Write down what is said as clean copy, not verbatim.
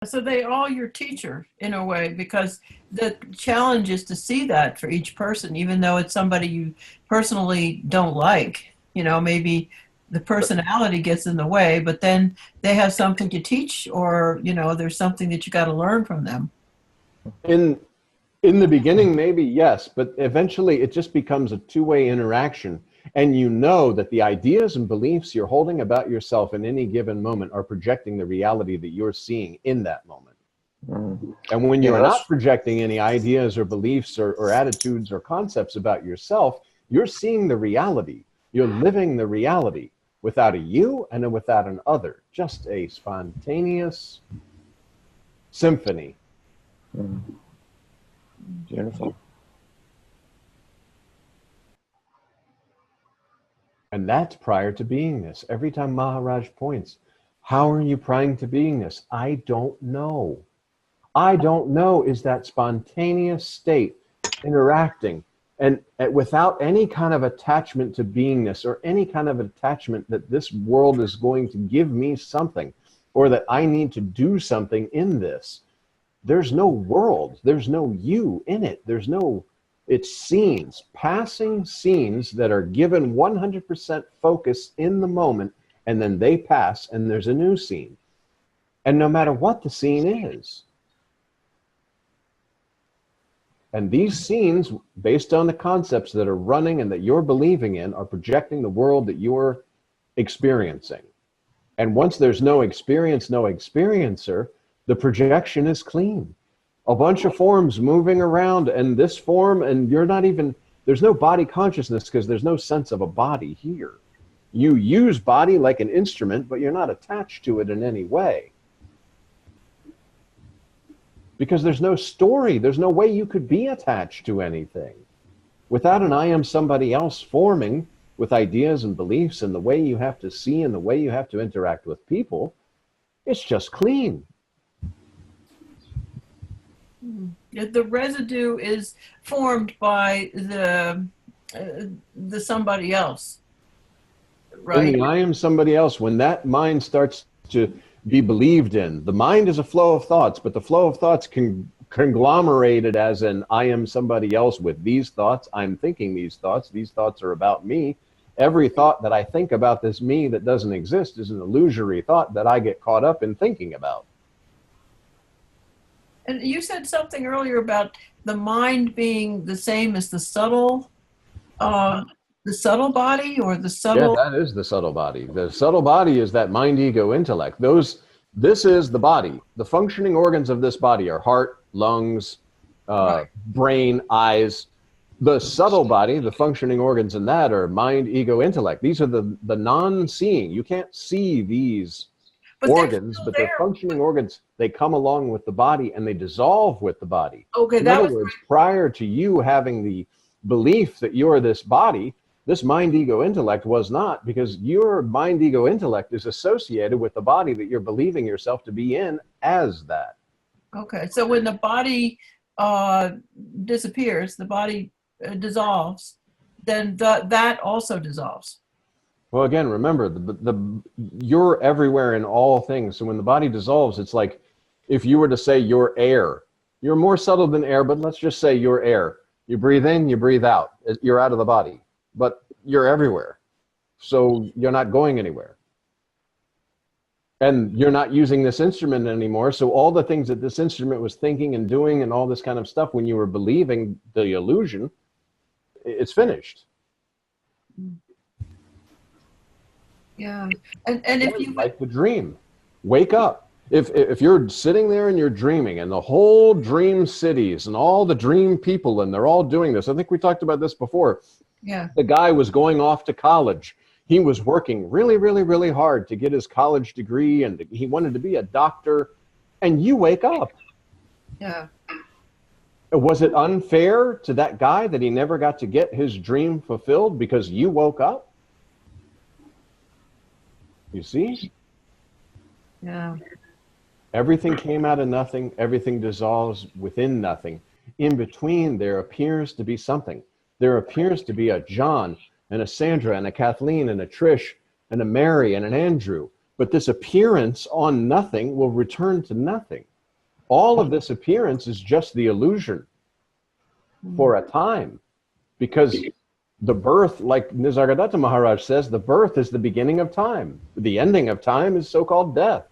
So they all your teacher in a way, because the challenge is to see that for each person, even though it's somebody you personally don't like. Maybe the personality gets in the way, but then they have something to teach, or there's something that you got to learn from them. In the beginning, maybe yes, but eventually it just becomes a two-way interaction. And you know that the ideas and beliefs you're holding about yourself in any given moment are projecting the reality that you're seeing in that moment. And when you're not projecting any ideas or beliefs or attitudes or concepts about yourself, you're seeing the reality. You're living the reality without a you and without an other. Just a spontaneous symphony. Beautiful. And that's prior to beingness. Every time Maharaj points, how are you prior to beingness? I don't know. I don't know is that spontaneous state interacting and without any kind of attachment to beingness or any kind of attachment that this world is going to give me something or that I need to do something in this. There's no world. There's no you in it. It's scenes, passing scenes that are given 100% focus in the moment, and then they pass and there's a new scene. And no matter what the scene is. And these scenes, based on the concepts that are running and that you're believing in, are projecting the world that you're experiencing. And once there's no experience, no experiencer, the projection is clean. A bunch of forms moving around, and this form, and you're not even, there's no body consciousness because there's no sense of a body here. You use body like an instrument, but you're not attached to it in any way. Because there's no story, there's no way you could be attached to anything. Without an I am somebody else forming with ideas and beliefs and the way you have to see and the way you have to interact with people, it's just clean. The residue is formed by the somebody else, right? And the I am somebody else, when that mind starts to be believed in, the mind is a flow of thoughts, but the flow of thoughts conglomerated as an I am somebody else with these thoughts, I'm thinking these thoughts are about me. Every thought that I think about this me that doesn't exist is an illusory thought that I get caught up in thinking about. And you said something earlier about the mind being the same as the subtle body, or the subtle... Yeah, that is the subtle body. The subtle body is that mind, ego, intellect. This is the body. The functioning organs of this body are heart, lungs, brain, eyes. The subtle body, the functioning organs in that are mind, ego, intellect. These are the non-seeing. You can't see these organs, but the functioning organs, they come along with the body and they dissolve with the body. Okay, in other words, prior to you having the belief that you're this body, this mind, ego, intellect was not, because your mind, ego, intellect is associated with the body that you're believing yourself to be in as that. Okay, so when the body disappears, the body dissolves, then that also dissolves. Well, again, remember, you're everywhere in all things. So when the body dissolves, it's like if you were to say you're air. You're more subtle than air, but let's just say you're air. You breathe in, you breathe out. You're out of the body, but you're everywhere. So you're not going anywhere. And you're not using this instrument anymore. So all the things that this instrument was thinking and doing and all this kind of stuff, when you were believing the illusion, it's finished. Yeah, and if you like the dream, wake up. If you're sitting there and you're dreaming, and the whole dream cities and all the dream people, and they're all doing this. I think we talked about this before. Yeah, the guy was going off to college. He was working really, really, really hard to get his college degree, and he wanted to be a doctor. And you wake up. Yeah. Was it unfair to that guy that he never got to get his dream fulfilled because you woke up? You see? Yeah. Everything came out of nothing. Everything dissolves within nothing. In between, there appears to be something. There appears to be a John and a Sandra and a Kathleen and a Trish and a Mary and an Andrew. But this appearance on nothing will return to nothing. All of this appearance is just the illusion for a time, because the birth, like Nisargadatta Maharaj says, the birth is the beginning of time. The ending of time is so-called death.